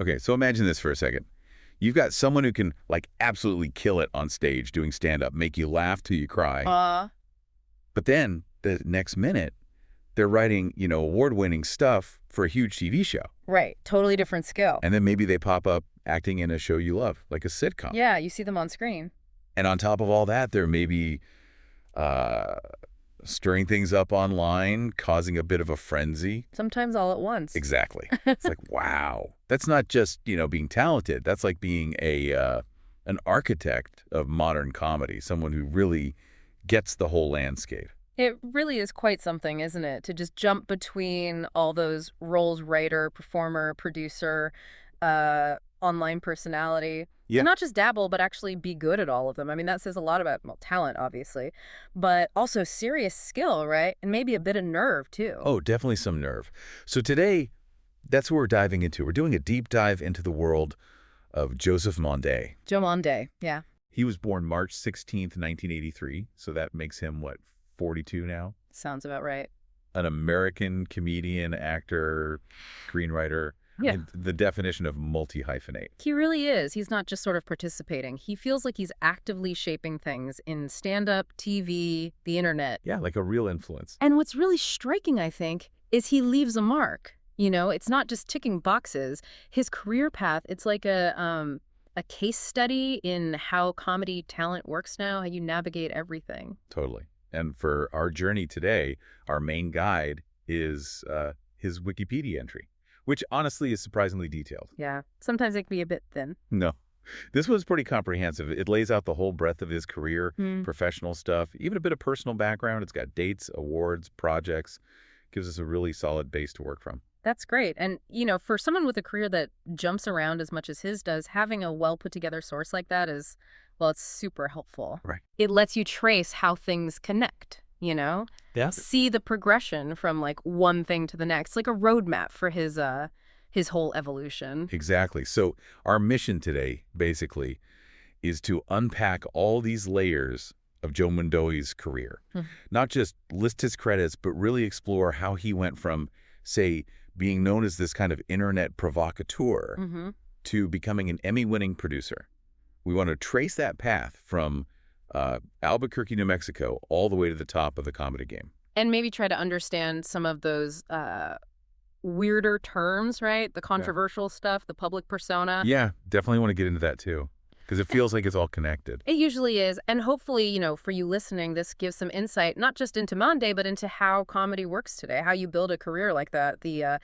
Okay, so imagine this for a second. You've got someone who can, like, absolutely kill it on stage doing stand-up, make you laugh till you cry. But then, the next minute, they're writing, award-winning stuff for a huge TV show. Right. Totally different skill. And then maybe they pop up acting in a show you love, like a sitcom. Yeah, you see them on screen. And on top of all that, they're maybe stirring things up online, causing a bit of a frenzy. Sometimes all at once. Exactly. It's like, wow. That's not just, being talented. That's like being an architect of modern comedy, someone who really gets the whole landscape. It really is quite something, isn't it? To just jump between all those roles, writer, performer, producer, online personality. Yeah. To not just dabble, but actually be good at all of them. I mean, that says a lot about, talent, obviously, but also serious skill, right? And maybe a bit of nerve, too. Oh, definitely some nerve. So today, that's what we're diving into. We're doing a deep dive into the world of Joseph Mande. Joe Mande, yeah. He was born March 16th, 1983, so that makes him, 42 now? Sounds about right. An American comedian, actor, screenwriter. Yeah. The definition of multi-hyphenate. He really is. He's not just sort of participating. He feels like he's actively shaping things in stand-up, TV, the internet. Yeah, like a real influence. And what's really striking, I think, is he leaves a mark. It's not just ticking boxes. His career path, it's like a case study in how comedy talent works now, how you navigate everything. Totally. And for our journey today, our main guide is his Wikipedia entry, which honestly is surprisingly detailed. Yeah, sometimes it can be a bit thin. No. This was pretty comprehensive. It lays out the whole breadth of his career, professional stuff, even a bit of personal background. It's got dates, awards, projects. Gives us a really solid base to work from. That's great. And, for someone with a career that jumps around as much as his does, having a well-put-together source like that is, well, it's super helpful. Right. It lets you trace how things connect, Yeah. See the progression from, one thing to the next, like a roadmap for his whole evolution. Exactly. So our mission today, basically, is to unpack all these layers of Joe Mande's career. Not just list his credits, but really explore how he went from, say, being known as this kind of internet provocateur to becoming an Emmy-winning producer. We want to trace that path from Albuquerque, New Mexico, all the way to the top of the comedy game. And maybe try to understand some of those weirder terms, right? The controversial stuff, the public persona. Yeah, definitely want to get into that too, because it feels like it's all connected. It usually is. And hopefully, for you listening, this gives some insight, not just into Mande, but into how comedy works today, how you build a career like that, the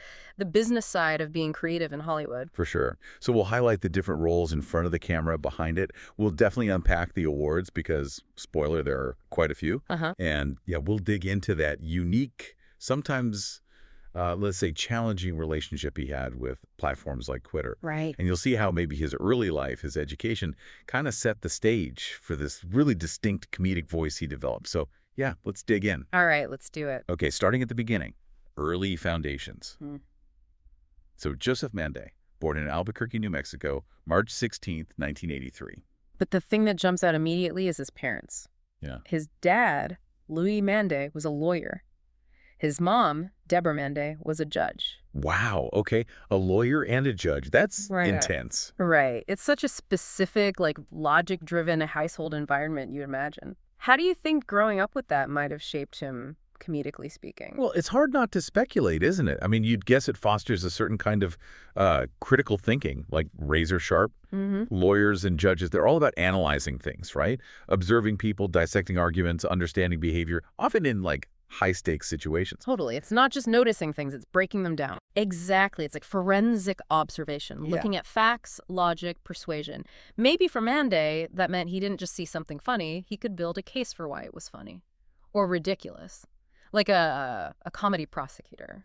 business side of being creative in Hollywood. For sure. So we'll highlight the different roles in front of the camera, behind it. We'll definitely unpack the awards because, spoiler, there are quite a few. And yeah, we'll dig into that unique, sometimes let's say, challenging relationship he had with platforms like Twitter. Right. And you'll see how maybe his early life, his education, kind of set the stage for this really distinct comedic voice he developed. So yeah, let's dig in. All right, let's do it. Okay, starting at the beginning, early foundations. So Joseph Mande, born in Albuquerque, New Mexico, March 16th, 1983. But the thing that jumps out immediately is his parents. Yeah. His dad, Louis Mande, was a lawyer. His mom, Deborah Mande, was a judge. Wow. Okay. A lawyer and a judge. That's intense. Right. It's such a specific, logic-driven household environment you'd imagine. How do you think growing up with that might have shaped him, comedically speaking? Well, it's hard not to speculate, isn't it? I mean, you'd guess it fosters a certain kind of critical thinking, like razor sharp. Lawyers and judges, they're all about analyzing things, right? Observing people, dissecting arguments, understanding behavior, often in, high-stakes situations. Totally. It's not just noticing things, it's breaking them down. Exactly. It's like forensic observation, looking at facts, logic, persuasion. Maybe for Mande, that meant he didn't just see something funny, he could build a case for why it was funny. Or ridiculous. Like a comedy prosecutor.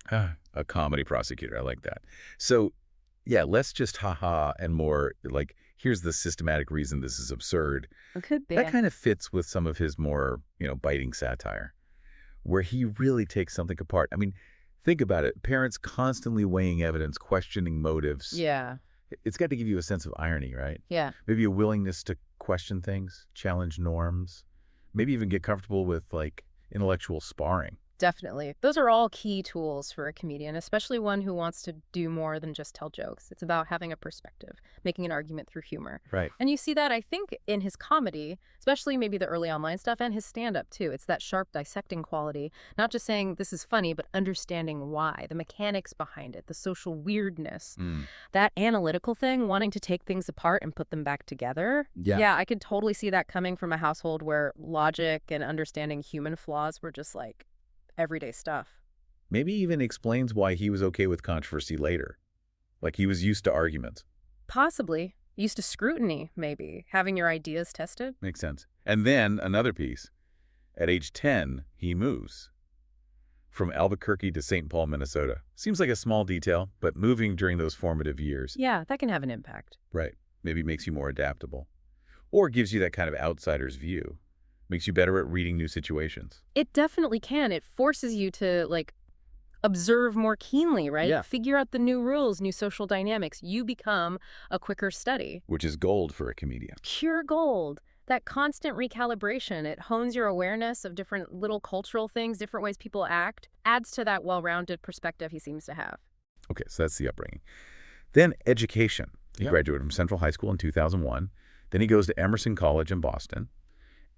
A comedy prosecutor. I like that. So, yeah, less just ha-ha and more here's the systematic reason this is absurd. It could be. That kind of fits with some of his more, biting satire, where he really takes something apart. I mean, think about it. Parents constantly weighing evidence, questioning motives. Yeah. It's got to give you a sense of irony, right? Yeah. Maybe a willingness to question things, challenge norms, maybe even get comfortable with, intellectual sparring. Definitely. Those are all key tools for a comedian, especially one who wants to do more than just tell jokes. It's about having a perspective, making an argument through humor. Right. And you see that, I think, in his comedy, especially maybe the early online stuff, and his stand-up, too. It's that sharp dissecting quality, not just saying this is funny, but understanding why, the mechanics behind it, the social weirdness. That analytical thing, wanting to take things apart and put them back together. Yeah, I could totally see that coming from a household where logic and understanding human flaws were just like everyday stuff. Maybe even explains why he was okay with controversy later. Like he was used to arguments. Possibly. Used to scrutiny, maybe. Having your ideas tested. Makes sense. And then another piece. At age 10, he moves from Albuquerque to St. Paul, Minnesota. Seems like a small detail, but moving during those formative years. Yeah, that can have an impact. Right. Maybe makes you more adaptable. Or gives you that kind of outsider's view. Makes you better at reading new situations. It definitely can. It forces you to, like, observe more keenly, right? Yeah. Figure out the new rules, new social dynamics. You become a quicker study. Which is gold for a comedian. Pure gold. That constant recalibration, it hones your awareness of different little cultural things, different ways people act, adds to that well-rounded perspective he seems to have. Okay, so that's the upbringing. Then education. He graduated from Central High School in 2001. Then he goes to Emerson College in Boston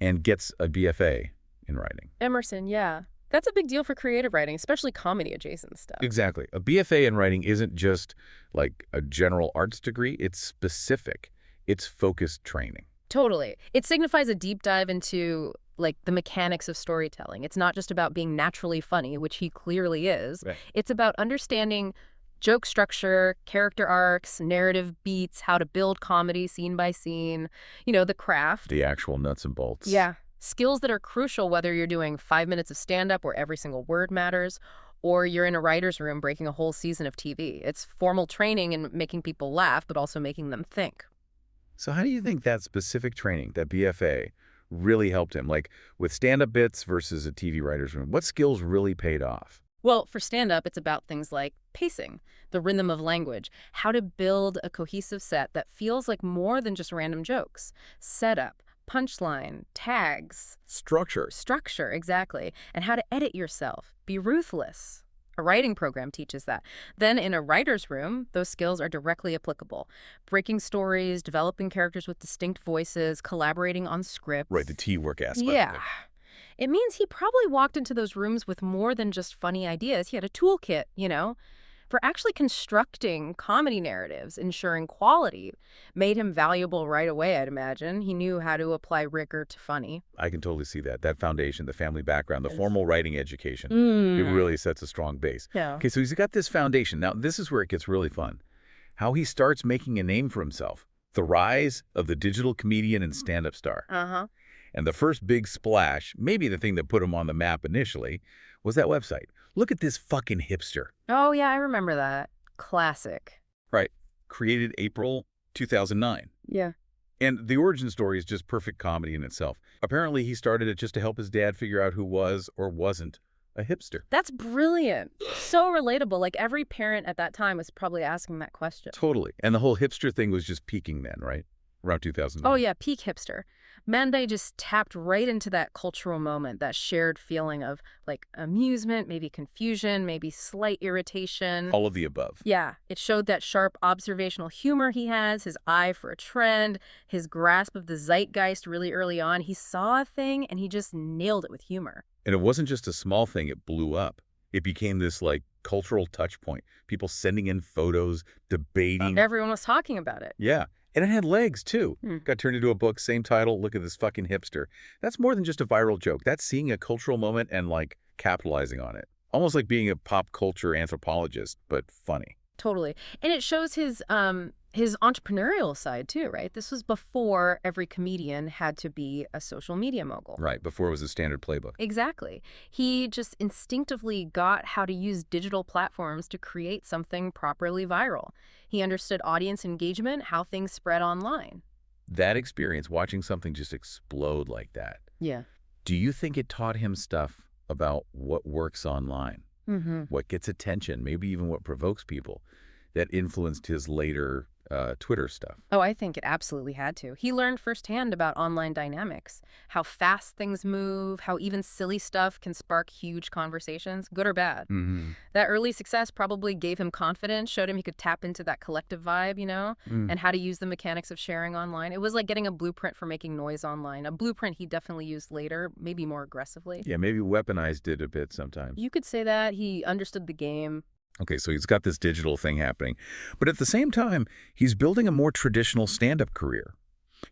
and gets a BFA in writing. Emerson, yeah. That's a big deal for creative writing, especially comedy-adjacent stuff. Exactly. A BFA in writing isn't just like a general arts degree. It's specific. It's focused training. Totally. It signifies a deep dive into, like, the mechanics of storytelling. It's not just about being naturally funny, which he clearly is. Right. It's about understanding joke structure, character arcs, narrative beats, how to build comedy scene by scene, you know, the craft. The actual nuts and bolts. Yeah. Skills that are crucial whether you're doing 5 minutes of stand-up where every single word matters, or you're in a writer's room breaking a whole season of TV. It's formal training in making people laugh, but also making them think. So how do you think that specific training, that BFA, really helped him? Like with stand-up bits versus a TV writer's room, what skills really paid off? Well, for stand-up, it's about things like pacing, the rhythm of language, how to build a cohesive set that feels like more than just random jokes, setup, punchline, tags. Structure. Structure, exactly. And how to edit yourself, be ruthless. A writing program teaches that. Then in a writer's room, those skills are directly applicable. Breaking stories, developing characters with distinct voices, collaborating on scripts. Right, the teamwork aspect. Yeah. It means he probably walked into those rooms with more than just funny ideas. He had a toolkit, you know, for actually constructing comedy narratives, ensuring quality. Made him valuable right away, I'd imagine. He knew how to apply rigor to funny. I can totally see that. That foundation, the family background, the formal writing education, it really sets a strong base. Yeah. Okay, so he's got this foundation. Now, this is where it gets really fun. How he starts making a name for himself. The rise of the digital comedian and stand-up star. Uh-huh. And the first big splash, maybe the thing that put him on the map initially, was that website. Look at this fucking hipster. Oh, yeah, I remember that. Classic. Right. Created April 2009. Yeah. And the origin story is just perfect comedy in itself. Apparently, he started it just to help his dad figure out who was or wasn't a hipster. That's brilliant. So relatable. Like every parent at that time was probably asking that question. Totally. And the whole hipster thing was just peaking then, right? Around 2009. Oh, yeah, peak hipster. Mande just tapped right into that cultural moment, that shared feeling of, like, amusement, maybe confusion, maybe slight irritation. All of the above. Yeah, it showed that sharp observational humor he has, his eye for a trend, his grasp of the zeitgeist really early on. He saw a thing, and he just nailed it with humor. And it wasn't just a small thing, it blew up. It became this, like, cultural touch point. People sending in photos, debating. Everyone was talking about it. Yeah. And it had legs, too. Got turned into a book, same title, Look at This Fucking Hipster. That's more than just a viral joke. That's seeing a cultural moment and, like, capitalizing on it. Almost like being a pop culture anthropologist, but funny. Totally. And it shows his entrepreneurial side, too, right? This was before every comedian had to be a social media mogul. Right, before it was a standard playbook. Exactly. He just instinctively got how to use digital platforms to create something properly viral. He understood audience engagement, how things spread online. That experience, watching something just explode like that. Yeah. Do you think it taught him stuff about what works online? What gets attention, maybe even what provokes people, that influenced his later Twitter stuff. Oh, I think it absolutely had to. He learned firsthand about online dynamics, how fast things move, how even silly stuff can spark huge conversations, good or bad. Mm-hmm. That early success probably gave him confidence, showed him he could tap into that collective vibe, and how to use the mechanics of sharing online. It was like getting a blueprint for making noise online, a blueprint he definitely used later, maybe more aggressively. Yeah, maybe weaponized it a bit sometimes. You could say that. He understood the game. Okay, so he's got this digital thing happening. But at the same time, he's building a more traditional stand-up career.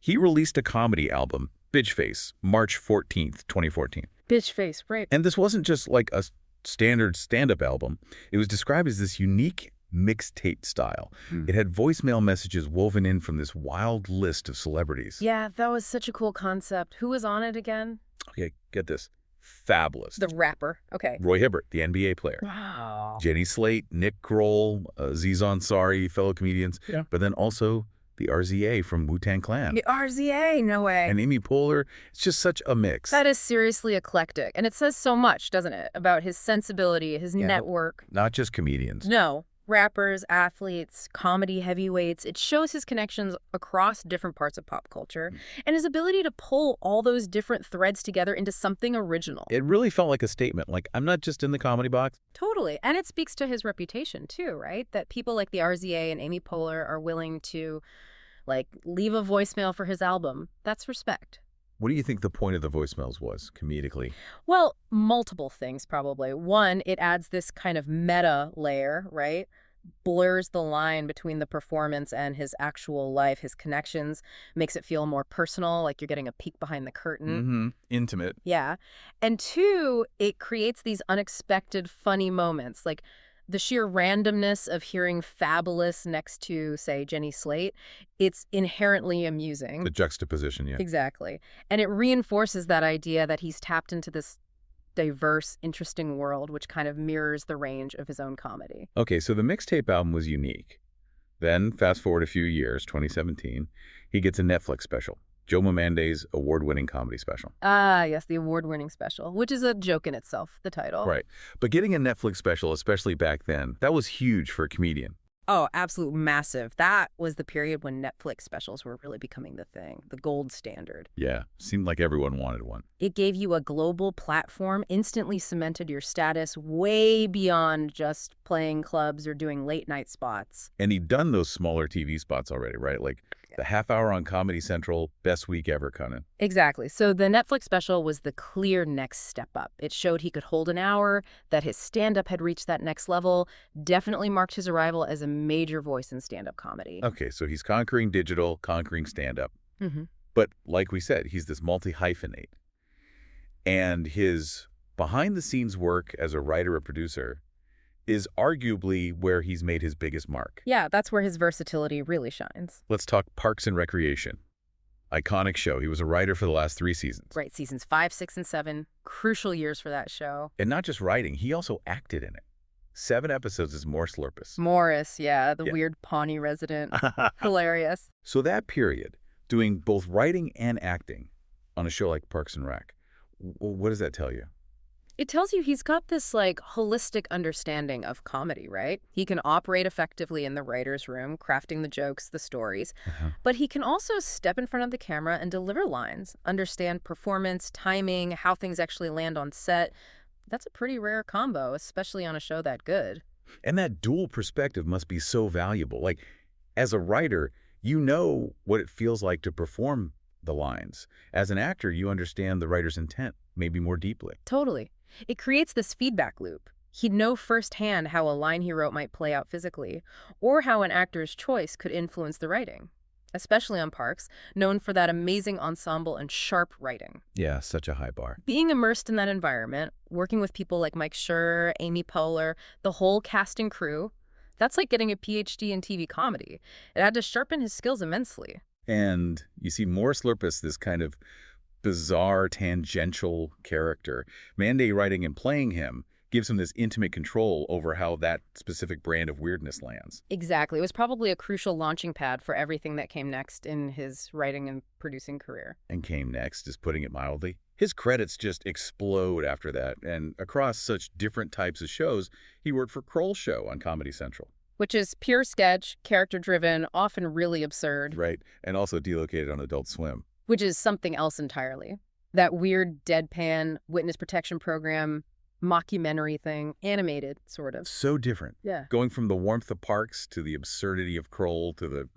He released a comedy album, Bitch Face, March 14th, 2014. Bitch face, right. And this wasn't just like a standard stand-up album. It was described as this unique mixtape style. It had voicemail messages woven in from this wild list of celebrities. Yeah, that was such a cool concept. Who was on it again? Okay, get this. Fabulous. The rapper. Okay. Roy Hibbert, the NBA player. Wow. Jenny Slate, Nick Kroll, Aziz Ansari, fellow comedians. Yeah. But then also the RZA from Wu-Tang Clan. The RZA, no way. And Amy Poehler. It's just such a mix. That is seriously eclectic. And it says so much, doesn't it, about his sensibility, his network. Not just comedians. No. Rappers, athletes, comedy heavyweights. It shows his connections across different parts of pop culture and his ability to pull all those different threads together into something original. It really felt like a statement. Like, I'm not just in the comedy box. Totally. And it speaks to his reputation, too, right? That people like the RZA and Amy Poehler are willing to, leave a voicemail for his album. That's respect. What do you think the point of the voicemails was, comedically? Well, multiple things, probably. One, it adds this kind of meta layer, right? Blurs the line between the performance and his actual life, his connections, makes it feel more personal, like you're getting a peek behind the curtain. Intimate. Yeah. And two, it creates these unexpected funny moments, like the sheer randomness of hearing Fabulous next to, say, Jenny Slate. It's inherently amusing. The juxtaposition, yeah. Exactly. And it reinforces that idea that he's tapped into this diverse, interesting world, which kind of mirrors the range of his own comedy. Okay, so the mixtape album was unique. Then, fast forward a few years, 2017, he gets a Netflix special, Joe Mande's award-winning comedy special. Ah, yes, the award-winning special, which is a joke in itself, the title. Right. But getting a Netflix special, especially back then, that was huge for a comedian. Oh, absolute massive. That was the period when Netflix specials were really becoming the thing, the gold standard. Yeah, seemed like everyone wanted one. It gave you a global platform, instantly cemented your status way beyond just playing clubs or doing late-night spots. And he'd done those smaller TV spots already, right? Like the half hour on Comedy Central, best week ever kind of. Exactly. So the Netflix special was the clear next step up. It showed he could hold an hour, that his stand-up had reached that next level, definitely marked his arrival as a major voice in stand-up comedy. Okay, so he's conquering digital, conquering stand-up. But like we said, he's this multi-hyphenate. And his behind-the-scenes work as a writer or producer is arguably where he's made his biggest mark. Yeah, that's where his versatility really shines. Let's talk Parks and Recreation. Iconic show. He was a writer for the last 3 seasons. Right, seasons 5, 6, and 7. Crucial years for that show. And not just writing, he also acted in it. 7 episodes as Morris. Morris, yeah, the weird Pawnee resident. Hilarious. So that period, doing both writing and acting on a show like Parks and Rec, what does that tell you? It tells you he's got this, holistic understanding of comedy, right? He can operate effectively in the writer's room, crafting the jokes, the stories. But he can also step in front of the camera and deliver lines, understand performance, timing, how things actually land on set. That's a pretty rare combo, especially on a show that good. And that dual perspective must be so valuable. Like, as a writer, you know what it feels like to perform the lines. As an actor, you understand the writer's intent, maybe more deeply. Totally. It creates this feedback loop. He'd know firsthand how a line he wrote might play out physically, or how an actor's choice could influence the writing, especially on Parks, known for that amazing ensemble and sharp writing. Yeah, such a high bar. Being immersed in that environment, working with people like Mike Schur, Amy Poehler, the whole cast and crew, that's like getting a PhD in TV comedy. It had to sharpen his skills immensely. And you see Morris Lerpus, this kind of bizarre, tangential character. Mande writing and playing him gives him this intimate control over how that specific brand of weirdness lands. Exactly. It was probably a crucial launching pad for everything that came next in his writing and producing career. And came next, is putting it mildly. His credits just explode after that, and across such different types of shows, he worked for Kroll Show on Comedy Central. which is pure sketch, character-driven, often really absurd. Right, and also delocated on Adult Swim. Which is something else entirely. That weird deadpan witness protection program, mockumentary thing, animated, sort of. So different. Yeah. Going from the warmth of Parks to the absurdity of Kroll to the,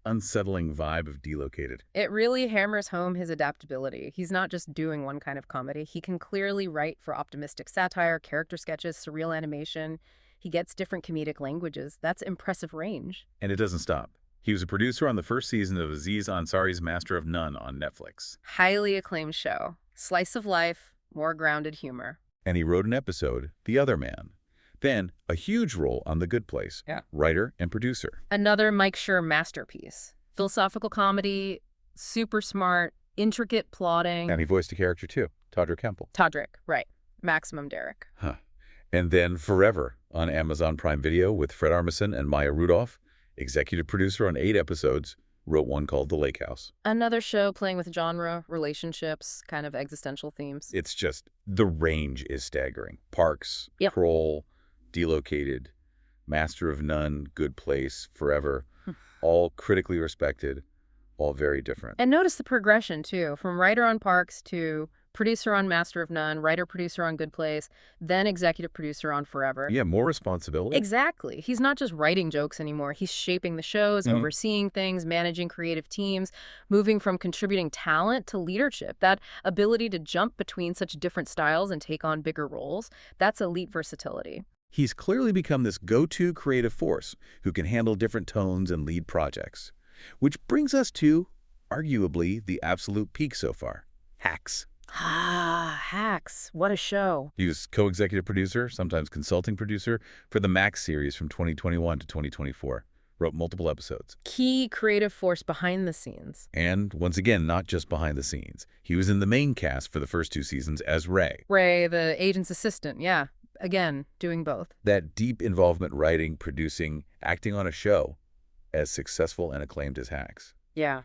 unsettling vibe of Delocated. It really hammers home his adaptability. He's not just doing one kind of comedy. He can clearly write for optimistic satire, character sketches, surreal animation. He gets different comedic languages. That's impressive range. And it doesn't stop. He was a producer on the first season of Aziz Ansari's Master of None on Netflix. Highly acclaimed show. Slice of life, more grounded humor. And he wrote an episode, The Other Man. Then, a huge role on The Good Place. Yeah. Writer and producer. Another Mike Schur masterpiece. Philosophical comedy, super smart, intricate plotting. And he voiced a character too, Todrick Hempel. Todrick, right. Maximum Derek. Huh. And then Forever on Amazon Prime Video with Fred Armisen and Maya Rudolph. Executive producer on 8 episodes, wrote one called The Lake House. Another show playing with genre, relationships, kind of existential themes. It's just, the range is staggering. Parks, Yep. Kroll, Delocated, Master of None, Good Place, Forever, all critically respected, all very different. And notice the progression, too, from writer on Parks to producer on Master of None, writer-producer on Good Place, then executive producer on Forever. Yeah, more responsibility. Exactly. He's not just writing jokes anymore. He's shaping the shows, overseeing things, managing creative teams, moving from contributing talent to leadership. That ability to jump between such different styles and take on bigger roles, that's elite versatility. He's clearly become this go-to creative force who can handle different tones and lead projects. Which brings us to, arguably, the absolute peak so far, Hacks. Ah, Hacks. What a show. He was co-executive producer, sometimes consulting producer, for the Max series from 2021 to 2024. Wrote multiple episodes. Key creative force behind the scenes. And, once again, not just behind the scenes. He was in the main cast for the first 2 seasons as Ray. Ray, the agent's assistant, yeah. Again, doing both. That deep involvement writing, producing, acting on a show as successful and acclaimed as Hacks. Yeah.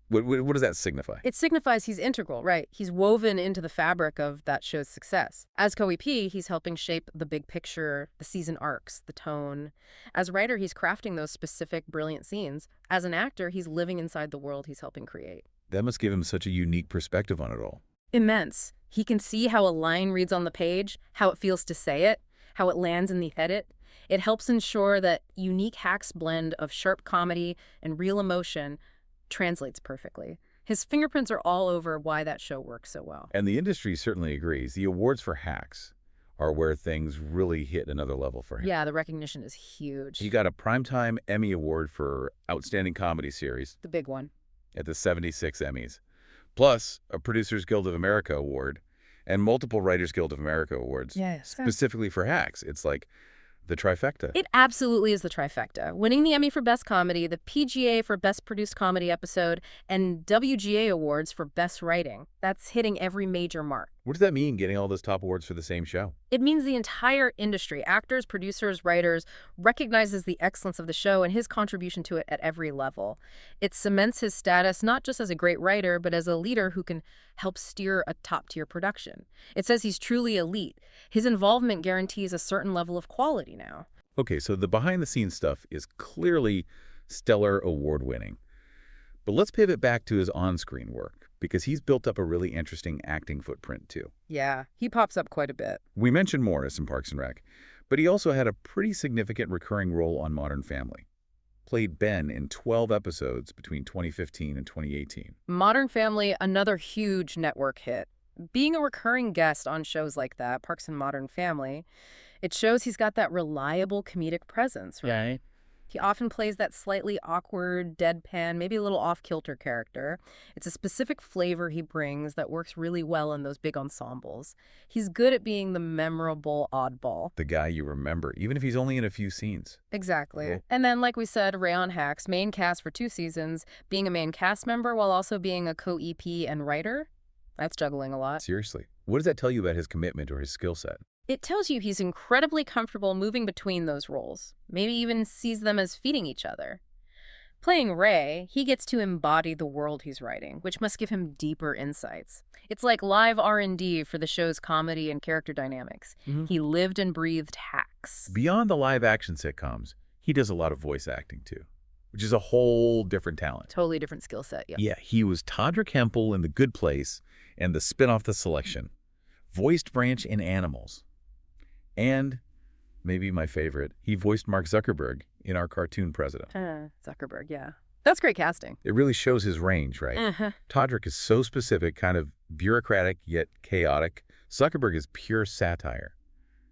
What does that signify? It signifies he's integral, right? He's woven into the fabric of that show's success. As co-EP, he's helping shape the big picture, the season arcs, the tone. As writer, he's crafting those specific, brilliant scenes. As an actor, he's living inside the world he's helping create. That must give him such a unique perspective on it all. Immense. He can see how a line reads on the page, how it feels to say it, how it lands in the edit. It helps ensure that unique Hacks blend of sharp comedy and real emotion translates perfectly. His fingerprints are all over why that show works so well. And the industry certainly agrees. The awards for Hacks are where things really hit another level for him. Yeah, the recognition is huge. He got a Primetime Emmy Award for Outstanding Comedy Series The big one. at the 76 Emmys, plus a Producers Guild of America Award and multiple Writers Guild of America Awards, Yes. specifically for Hacks. It's like the trifecta. It absolutely is the trifecta. Winning the Emmy for Best Comedy, the PGA for Best Produced Comedy Episode, and WGA Awards for Best Writing. That's hitting every major mark. What does that mean, getting all those top awards for the same show? It means the entire industry, actors, producers, writers, recognizes the excellence of the show and his contribution to it at every level. It cements his status not just as a great writer, but as a leader who can help steer a top-tier production. It says he's truly elite. His involvement guarantees a certain level of quality now. Okay, so the behind-the-scenes stuff is clearly stellar award-winning. But let's pivot back to his on-screen work, because he's built up a really interesting acting footprint, too. Yeah, he pops up quite a bit. We mentioned Morris in Parks and Rec, but he also had a pretty significant recurring role on Modern Family. Played Ben in 12 episodes between 2015 and 2018. Modern Family, another huge network hit. Being a recurring guest on shows like that, Parks and Modern Family, it shows he's got that reliable comedic presence, right? Yeah. He often plays that slightly awkward, deadpan, maybe a little off-kilter character. It's a specific flavor he brings that works really well in those big ensembles. He's good at being the memorable oddball. The guy you remember, even if he's only in a few scenes. Exactly. Cool. And then, like we said, Ray on Hacks, main cast for 2 seasons, being a main cast member while also being a co-EP and writer. That's juggling a lot. Seriously. What does that tell you about his commitment or his skill set? It tells you he's incredibly comfortable moving between those roles, maybe even sees them as feeding each other. Playing Ray, he gets to embody the world he's writing, which must give him deeper insights. It's like live R&D for the show's comedy and character dynamics. He lived and breathed Hacks. Facts. Beyond the live-action sitcoms, he does a lot of voice acting, too, which is a whole different talent. Totally different skill set, yeah. Yeah, he was Todrick Hempel in The Good Place and the spin-off The Selection, voiced Branch in Animals, and, maybe my favorite, he voiced Mark Zuckerberg in Our Cartoon President. Zuckerberg, yeah. That's great casting. It really shows his range, right? Todrick is so specific, kind of bureaucratic yet chaotic. Zuckerberg is pure satire.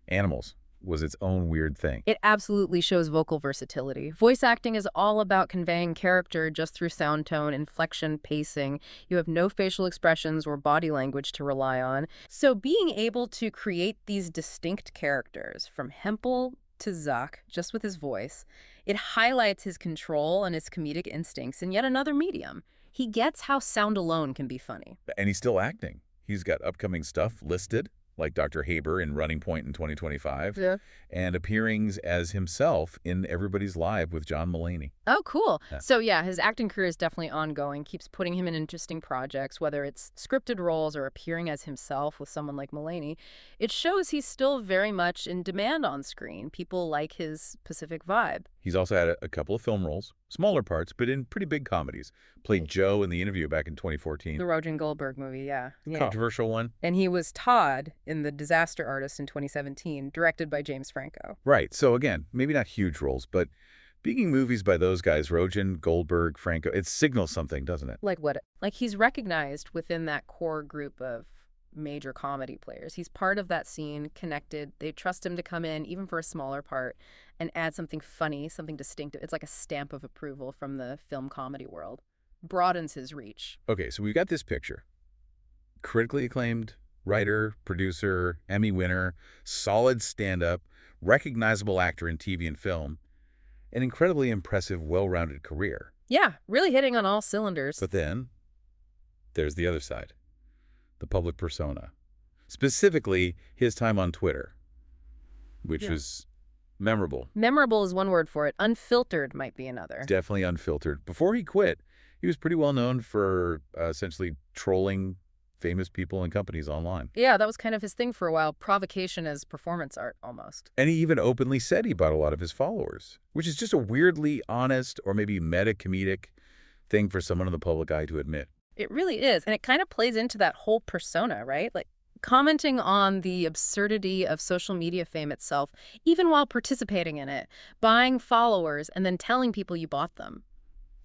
Animals was its own weird thing. It absolutely shows vocal versatility. Voice acting is all about conveying character just through sound tone, inflection, pacing. You have no facial expressions or body language to rely on. So being able to create these distinct characters, from Hempel to Zuck, just with his voice, it highlights his control and his comedic instincts in yet another medium. He gets how sound alone can be funny. And he's still acting. He's got upcoming stuff listed, like Dr. Haber in Running Point in 2025, and appearings as himself in Everybody's Live with John Mulaney. Oh, cool. Yeah. So yeah, his acting career is definitely ongoing, keeps putting him in interesting projects, whether it's scripted roles or appearing as himself with someone like Mulaney. It shows he's still very much in demand on screen. People like his Pacific vibe. He's also had a couple of film roles, smaller parts, but in pretty big comedies. Played Joe in The Interview back in 2014. The Rogen Goldberg movie, yeah. Controversial one. And he was Todd in The Disaster Artist in 2017, directed by James Franco. Right. So again, maybe not huge roles, but being movies by those guys, Rogen, Goldberg, Franco, it signals something, doesn't it? Like what? Like he's recognized within that core group of major comedy players. He's part of that scene, connected. They trust him to come in, even for a smaller part, and add something funny, something distinctive. It's like a stamp of approval from the film comedy world. Broadens his reach. Okay, so we've got this picture. Critically acclaimed writer, producer, Emmy winner, solid stand-up, recognizable actor in TV and film, an incredibly impressive, well-rounded career. Yeah, really hitting on all cylinders. But then, there's the other side. The public persona. Specifically, his time on Twitter, which was memorable. Memorable is one word for it. Unfiltered might be another. Definitely unfiltered. Before he quit, he was pretty well known for essentially trolling famous people and companies online. Yeah, that was kind of his thing for a while. Provocation as performance art, almost. And he even openly said he bought a lot of his followers, which is just a weirdly honest or maybe meta-comedic thing for someone in the public eye to admit. It really is. And it kind of plays into that whole persona, right? Like commenting on the absurdity of social media fame itself, even while participating in it, buying followers and then telling people you bought them.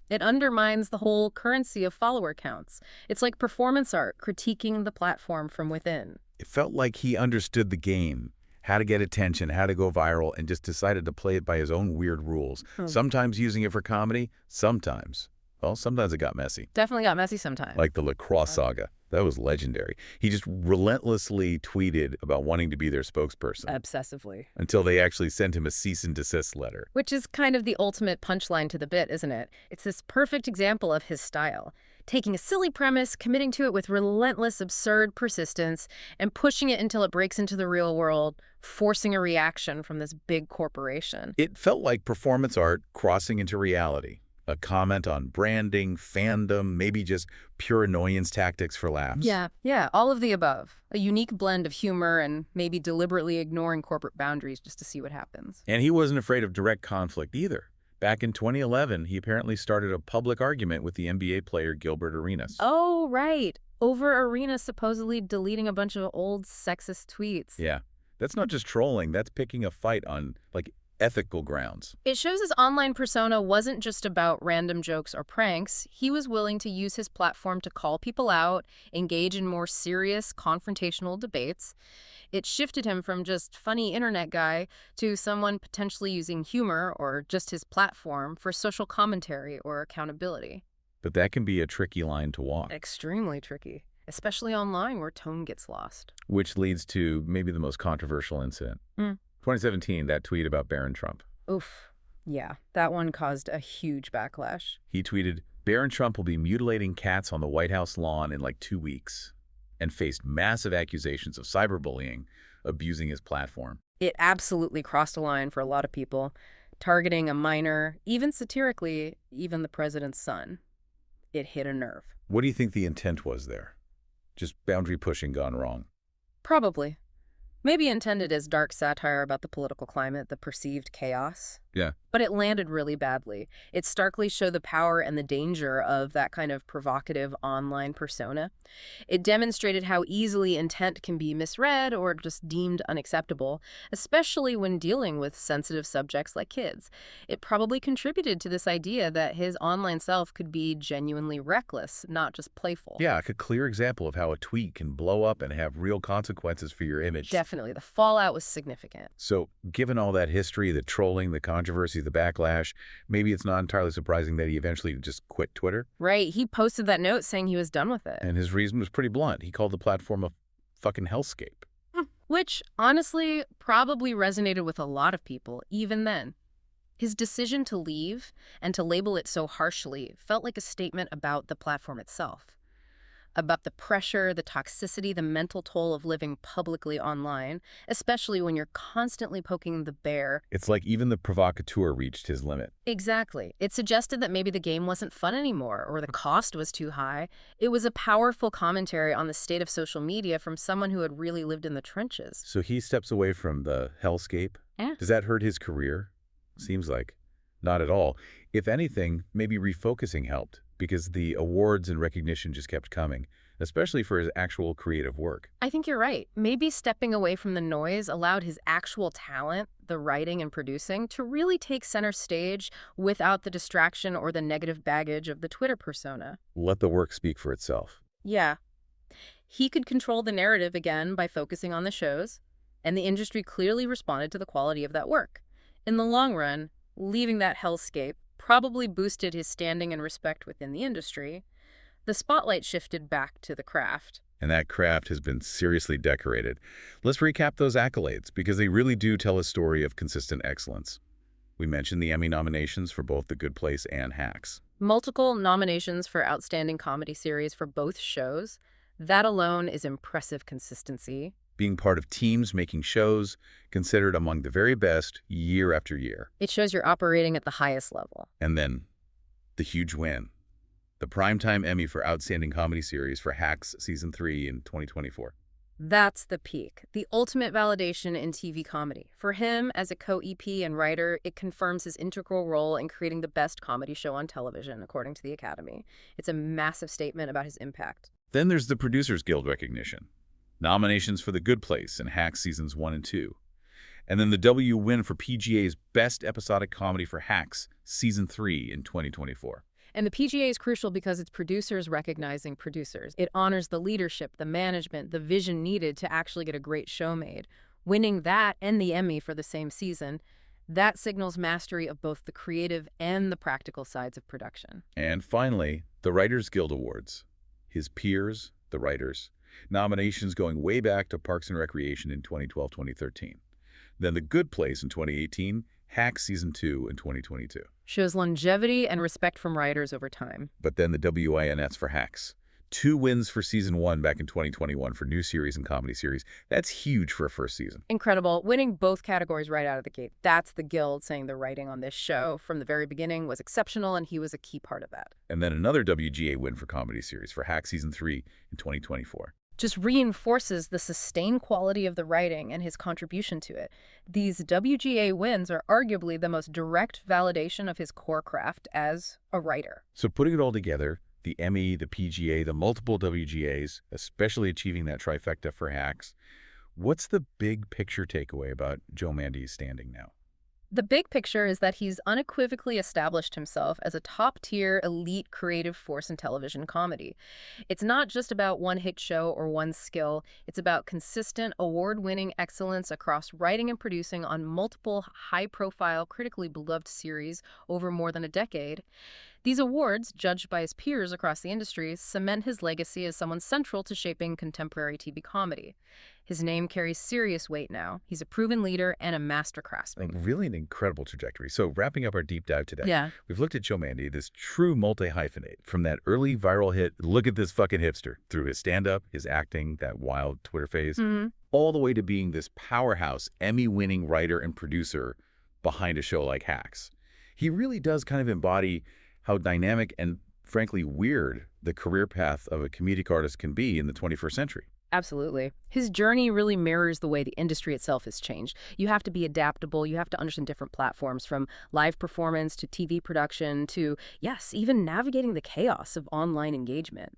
It undermines the whole currency of follower counts. It's like performance art, critiquing the platform from within. It felt like he understood the game, how to get attention, how to go viral, and just decided to play it by his own weird rules. Sometimes using it for comedy, sometimes it got messy. Definitely got messy sometimes. Like the lacrosse saga. That was legendary. He just relentlessly tweeted about wanting to be their spokesperson. Obsessively. Until they actually sent him a cease and desist letter. Which is kind of the ultimate punchline to the bit, isn't it? It's this perfect example of his style. Taking a silly premise, committing to it with relentless, absurd persistence, and pushing it until it breaks into the real world, forcing a reaction from this big corporation. It felt like performance art crossing into reality. A comment on branding, fandom, maybe just pure annoyance tactics for laughs. Yeah, all of the above. A unique blend of humor and maybe deliberately ignoring corporate boundaries just to see what happens. And he wasn't afraid of direct conflict either. Back in 2011, he apparently started a public argument with the NBA player Gilbert Arenas. Oh, right. Over Arenas supposedly deleting a bunch of old sexist tweets. Yeah. That's not just trolling. That's picking a fight on, ethical grounds. It shows his online persona wasn't just about random jokes or pranks. He was willing to use his platform to call people out, engage in more serious, confrontational debates. It shifted him from just funny internet guy to someone potentially using humor or just his platform for social commentary or accountability. But that can be a tricky line to walk. Extremely tricky, especially online where tone gets lost. Which leads to maybe the most controversial incident. 2017, that tweet about Barron Trump. Oof. Yeah, that one caused a huge backlash. He tweeted, Barron Trump will be mutilating cats on the White House lawn in 2 weeks, and faced massive accusations of cyberbullying, abusing his platform. It absolutely crossed a line for a lot of people, targeting a minor, even satirically, even the president's son. It hit a nerve. What do you think the intent was there? Just boundary pushing gone wrong? Probably. Maybe intended as dark satire about the political climate, the perceived chaos. Yeah. But it landed really badly. It starkly showed the power and the danger of that kind of provocative online persona. It demonstrated how easily intent can be misread or just deemed unacceptable, especially when dealing with sensitive subjects like kids. It probably contributed to this idea that his online self could be genuinely reckless, not just playful. Yeah, like a clear example of how a tweet can blow up and have real consequences for your image. Definitely. The fallout was significant. So, given all that history, the trolling, the controversy, the backlash, maybe it's not entirely surprising that he eventually just quit Twitter. Right. He posted that note saying he was done with it. And his reason was pretty blunt. He called the platform a fucking hellscape. Which, honestly, probably resonated with a lot of people, even then. His decision to leave and to label it so harshly felt like a statement about the platform itself. About the pressure, the toxicity, the mental toll of living publicly online, especially when you're constantly poking the bear. It's like even the provocateur reached his limit. Exactly. It suggested that maybe the game wasn't fun anymore or the cost was too high. It was a powerful commentary on the state of social media from someone who had really lived in the trenches. So he steps away from the hellscape. Yeah. Does that hurt his career? Seems like. Not at all. If anything, maybe refocusing helped, because the awards and recognition just kept coming, especially for his actual creative work. I think you're right. Maybe stepping away from the noise allowed his actual talent, the writing and producing, to really take center stage without the distraction or the negative baggage of the Twitter persona. Let the work speak for itself. Yeah. He could control the narrative again by focusing on the shows, and the industry clearly responded to the quality of that work. In the long run, leaving that hellscape probably boosted his standing and respect within the industry. The spotlight shifted back to the craft. And that craft has been seriously decorated. Let's recap those accolades, because they really do tell a story of consistent excellence. We mentioned the Emmy nominations for both The Good Place and Hacks. Multiple nominations for Outstanding Comedy Series for both shows. That alone is impressive consistency. Being part of teams making shows considered among the very best year after year. It shows you're operating at the highest level. And then, the huge win. The Primetime Emmy for Outstanding Comedy Series for Hacks Season 3 in 2024. That's the peak, the ultimate validation in TV comedy. For him, as a co-EP and writer, it confirms his integral role in creating the best comedy show on television, according to the Academy. It's a massive statement about his impact. Then there's the Producers Guild recognition. Nominations for The Good Place and Hacks Seasons 1 and 2. And then the W win for PGA's Best Episodic Comedy for Hacks Season 3 in 2024. And the PGA is crucial because it's producers recognizing producers. It honors the leadership, the management, the vision needed to actually get a great show made. Winning that and the Emmy for the same season, that signals mastery of both the creative and the practical sides of production. And finally, the Writers Guild Awards. His peers, the writers. Nominations going way back to Parks and Recreation in 2012-2013. Then The Good Place in 2018, Hacks Season 2 in 2022. Shows longevity and respect from writers over time. But then the WINS for Hacks. 2 wins for Season 1 back in 2021 for new series and comedy series. That's huge for a first season. Incredible. Winning both categories right out of the gate. That's the Guild saying the writing on this show from the very beginning was exceptional, and he was a key part of that. And then another WGA win for comedy series for Hacks Season 3 in 2024. Just reinforces the sustained quality of the writing and his contribution to it. These WGA wins are arguably the most direct validation of his core craft as a writer. So putting it all together, the Emmy, the PGA, the multiple WGAs, especially achieving that trifecta for Hacks, what's the big picture takeaway about Joe Mande's standing now? The big picture is that he's unequivocally established himself as a top-tier, elite creative force in television comedy. It's not just about one hit show or one skill. It's about consistent, award-winning excellence across writing and producing on multiple high-profile, critically beloved series over more than a decade. These awards, judged by his peers across the industry, cement his legacy as someone central to shaping contemporary TV comedy. His name carries serious weight now. He's a proven leader and a master craftsman. Really an incredible trajectory. So wrapping up our deep dive today, we've looked at Joe Mande, this true multi-hyphenate, from that early viral hit, Look at This Fucking Hipster, through his stand-up, his acting, that wild Twitter phase, all the way to being this powerhouse, Emmy-winning writer and producer behind a show like Hacks. He really does kind of embody how dynamic and, frankly, weird the career path of a comedic artist can be in the 21st century. Absolutely. His journey really mirrors the way the industry itself has changed. You have to be adaptable. You have to understand different platforms, from live performance to TV production to, yes, even navigating the chaos of online engagement.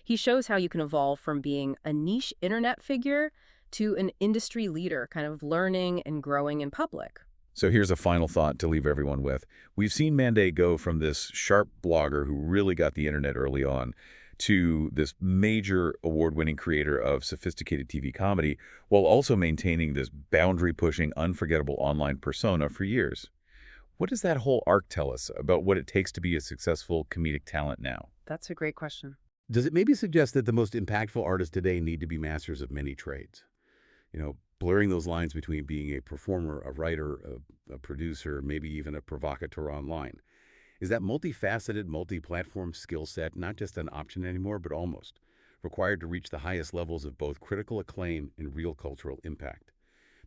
He shows how you can evolve from being a niche internet figure to an industry leader, kind of learning and growing in public. So here's a final thought to leave everyone with. We've seen Mande go from this sharp blogger who really got the internet early on to this major award-winning creator of sophisticated TV comedy, while also maintaining this boundary-pushing, unforgettable online persona for years. What does that whole arc tell us about what it takes to be a successful comedic talent now? That's a great question. Does it maybe suggest that the most impactful artists today need to be masters of many trades? Blurring those lines between being a performer, a writer, a producer, maybe even a provocateur online. Is that multifaceted, multi-platform skill set not just an option anymore, but almost required to reach the highest levels of both critical acclaim and real cultural impact?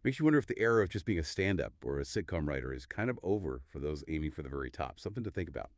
Makes you wonder if the era of just being a stand-up or a sitcom writer is kind of over for those aiming for the very top. Something to think about.